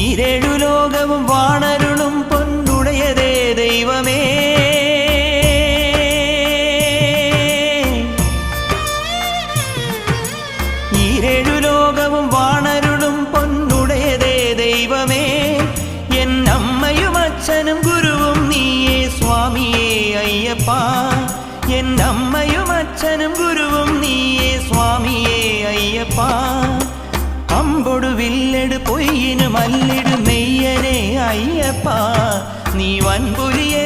ഈരേഴു ലോകവും വാണരുളും പൊന്നുടയതേ ദൈവമേ. ഈരേഴു ലോകവും വാണരുളും പൊന്നുടയതേ ദൈവമേ. എന്നമ്മയും അച്ഛനും ഗുരുവും നീയേ സ്വാമിയേ അയ്യപ്പ. എന്നമ്മയും അച്ഛനും ഗുരുവും നീയേ സ്വാമിയേ അയ്യപ്പ. അമ്പൊടു വില്ലെടു പൊയ്യിനു മല്ലിടു മെയ്യനെ അയ്യപ്പ. നീ വൻപുലിയെ